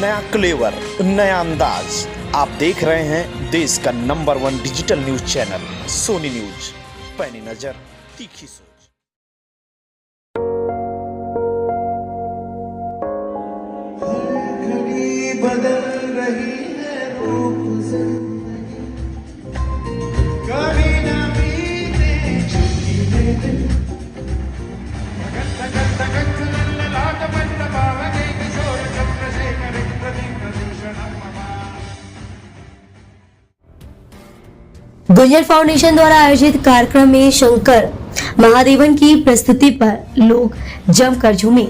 नया क्लेवर, नया अंदाज। आप देख रहे हैं देश का number 1 digital news channel Sony news. पैनी नजर, तीखी सोच। बदल रही है रूप जिंदगी, कभी ना बीते छुट्टी में दिन। गुंजन फाउंडेशन द्वारा आयोजित कार्यक्रम में शंकर महादेवन की प्रस्तुति पर लोग जमकर झूमे।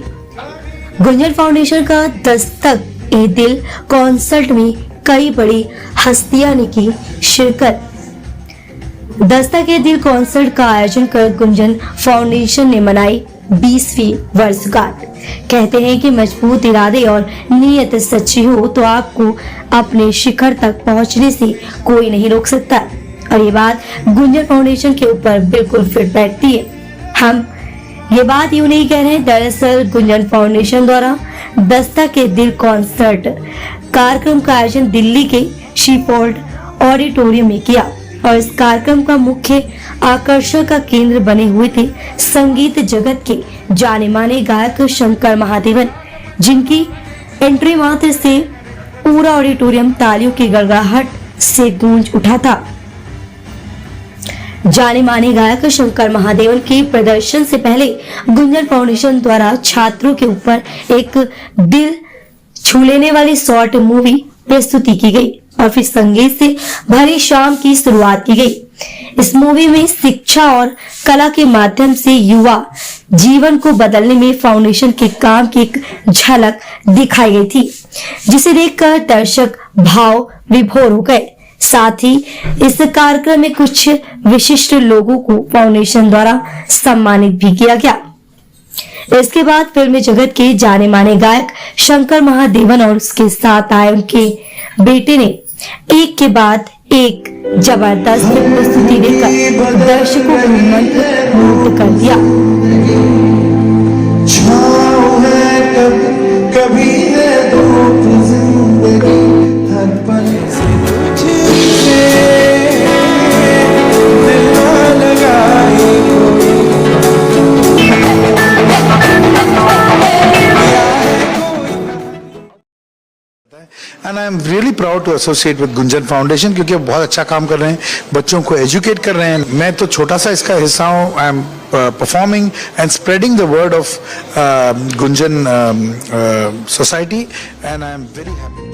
गुंजन फाउंडेशन का दस्तक ए दिल कॉन्सर्ट में कई बड़ी हस्तियां ने की शिरकत। दस्तक ए दिल कॉन्सर्ट का आयोजन कर गुंजन फाउंडेशन ने मनाई 20वीं वर्षगांठ। कहते हैं कि मजबूत इरादे और नीयत सच्ची हो तो आपको अपने शिखर तक पहुंचने से कोई नहीं रोक सकता। और ये बात गुंजन फाउंडेशन के ऊपर बिल्कुल फिट बैठती है। हम ये बात यूं नहीं कह रहे हैं। दरअसल गुंजन फाउंडेशन द्वारा दस्तक ए दिल कॉन्सर्ट कार्यक्रम का आयोजन दिल्ली के शीफोर्ड ऑडिटोरियम में किया और इस कार्यक्रम का मुख्य आकर्षण का केंद्र बने हुए थे संगीत जगत के जाने माने गायक शंकर महादेवन, जिनकी एंट्री मात्र से पूरा ऑडिटोरियम तालियों की गड़गड़ाहट से गूंज उठा था। जाने माने गायक शंकर महादेवन के प्रदर्शन से पहले गुंजन फाउंडेशन द्वारा छात्रों के ऊपर एक दिल छू लेने वाली शॉर्ट मूवी प्रस्तुति की गई और फिर संगीत से भरी शाम की शुरुआत की गई। इस मूवी में शिक्षा और कला के माध्यम से युवा जीवन को बदलने में फाउंडेशन के काम की एक झलक दिखाई गई थी, जिसे देखकर दर्शक भाव विभोर हो गए। साथ ही इस कार्यक्रम में कुछ विशिष्ट लोगों को फाउंडेशन द्वारा सम्मानित भी किया गया। इसके बाद फिल्म जगत के जाने माने गायक शंकर महादेवन और उसके साथ आए उनके बेटे ने एक के बाद एक जबरदस्त प्रस्तुति देकर दर्शकों को मंत्रमुग्ध कर दिया। छाँव है कभी है धूप जिंदगी, हर पल से तुझसे दिल ना लगाए and I am really proud to associate with Gunjan foundation, क्योंकि वो बहुत अच्छा काम कर रहे हैं, बच्चों को एजुकेट कर रहे हैं। मैं तो छोटा सा इसका हिस्सा हूँ। I am performing and spreading the word of Gunjan society and I am very happy.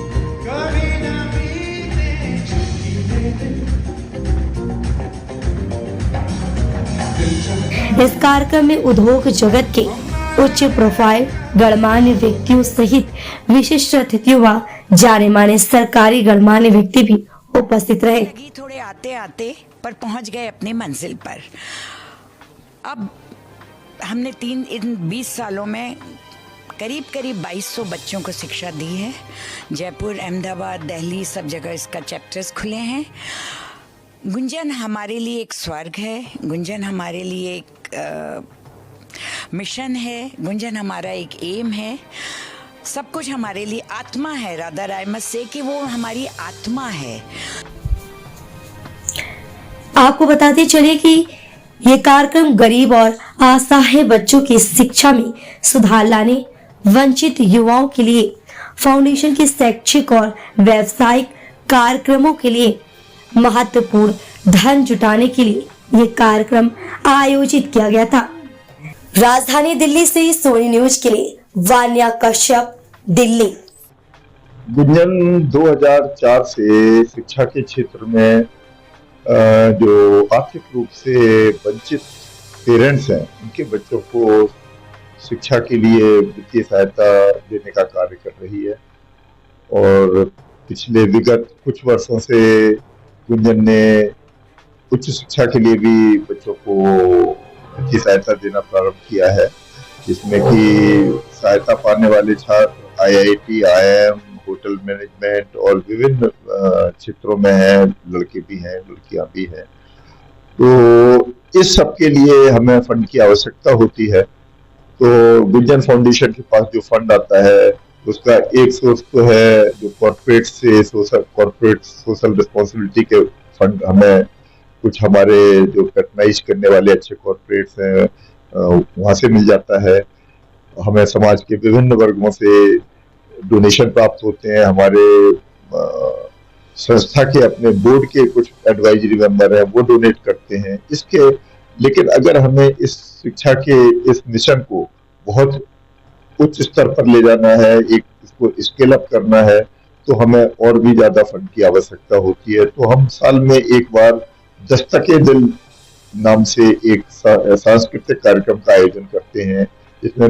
इस कार्यक्रम में उद्योग जगत के उच्च प्रोफाइल गणमान्य व्यक्तियों सहित विशिष्ट अतिथियों व जाने माने सरकारी गणमान्य व्यक्ति भी उपस्थित रहे। थोड़े आते आते पर पहुंच गए अपनी मंजिल पर। अब हमने इन 20 सालों में करीब 2200 बच्चों को शिक्षा दी है। जयपुर, अहमदाबाद, दिल्ली सब जगह इसका चैप्टर्स खुले हैं। गुंजन हमारे लिए एक स्वर्ग है। गुंजन हमारे लिए एक मिशन है। गुंजन हमारा एक एम है। सब कुछ हमारे लिए आत्मा है। रादर आई मस्ट से कि वो हमारी आत्मा है। आपको बताते चले कि ये कार्यक्रम गरीब और असहाय बच्चों की शिक्षा में सुधार लाने, वंचित युवाओं के लिए फाउंडेशन के शैक्षिक और व्यावसायिक कार्यक्रमों के लिए महत्वपूर्ण धन जुटाने के लिए ये कार्यक्रम आयोजित किया गया था। राजधानी दिल्ली से सोनी न्यूज के लिए वान्या कश्यप, दिल्ली। गुंजन 2004 से शिक्षा के क्षेत्र में जो आर्थिक रूप से वंचित पेरेंट्स हैं, उनके बच्चों को शिक्षा के लिए वित्तीय सहायता देने का कार्य कर रही है। और पिछले विगत कुछ वर्षों से गुंजन ने उच्च शिक्षा के लिए भी बच्चों को वित्तीय सहायता देना प्रारंभ किया है, जिसमें कि सहायता पाने वाले छात्र IIT, IIM, होटल मैनेजमेंट और विभिन्न क्षेत्रों में हैं। लड़के भी हैं, लड़कियां भी हैं। तो इस सब के लिए हमें फंड की आवश्यकता होती है। तो गुंजन फाउंडेशन के पास जो फंड आता है उसका एक सोर्स तो है जो कॉर्पोरेट से कॉर्पोरेट सोशल रिस्पॉन्सिबिलिटी के फंड, हमें कुछ हमारे जो पैट्रनाइज करने वाले अच्छे कॉर्पोरेट्स हैं वहाँ से मिल जाता है। हमें समाज के विभिन्न वर्गों से डोनेशन प्राप्त होते हैं। हमारे संस्था के अपने बोर्ड के कुछ एडवाइजरी मेंबर हैं, वो डोनेट करते हैं इसके। लेकिन अगर हमें इस शिक्षा के इस मिशन को बहुत उच्च स्तर पर ले जाना है, एक इसको स्केल अप करना है, तो हमें और भी ज्यादा फंड की आवश्यकता होती है। तो हम साल में एक बार दस्तके दिल नाम से एक सांस्कृतिक कार्यक्रम का आयोजन करते हैं, जिसमें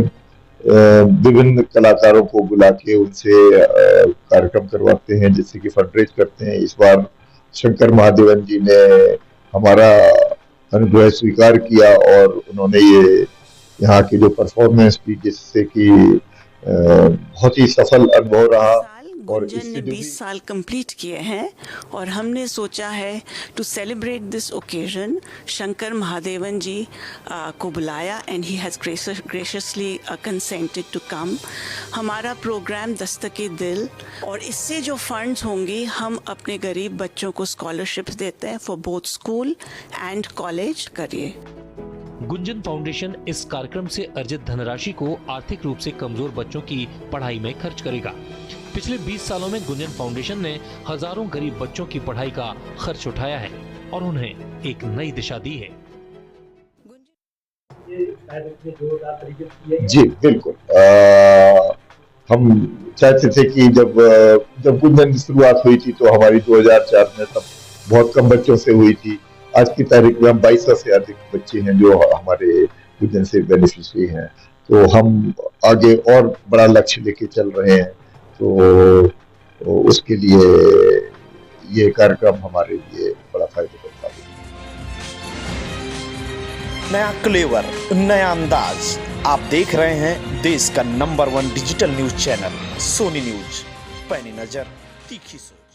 विभिन्न कलाकारों को बुला के उनसे कार्यक्रम करवाते हैं, जिससे कि फंडरेज करते हैं। इस बार शंकर महादेवन जी ने हमारा अनुग्रह स्वीकार किया और उन्होंने ये यहाँ की जो परफॉर्मेंस की, जिससे कि बहुत ही सफल अनुभव रहा। और गुंजन ने 20 साल कंप्लीट किए हैं और हमने सोचा है to celebrate this occasion Shankar Mahadevan ji को बुलाया and he has graciously consented to come. हमारा प्रोग्राम दस्तके दिल, और इससे जो फंड्स होंगे हम अपने गरीब बच्चों को स्कॉलरशिप्स देते हैं for both school and college करिए। गुंजन फाउंडेशन इस कार्यक्रम से अर्जित धनराशि को आर्थिक रूप से कमजोर बच्चों की पढ़ाई में खर्च करेगा। पिछले 20 सालों में गुंजन फाउंडेशन ने हजारों गरीब बच्चों की पढ़ाई का खर्च उठाया है और उन्हें एक नई दिशा दी है। जी बिल्कुल, हम चाहते थे कि जब गुंजन की शुरुआत हुई थी तो हमारी 2004 में तब बहुत कम बच्चों से हुई थी। आज की तारीख में हम 2200 से अधिक बच्चे हैं जो हमारे गुंजन से बेनिफिशियरी हैं। तो हम आगे और बड़ा लक्ष्य लेके चल रहे हैं, तो उसके लिए ये कार्यक्रम हमारे लिए बड़ा फायदेमंद था। नया क्लेवर, नया अंदाज, आप देख रहे हैं देश का number 1 digital news channel Sony news. पैनी नजर, तीखी सोच।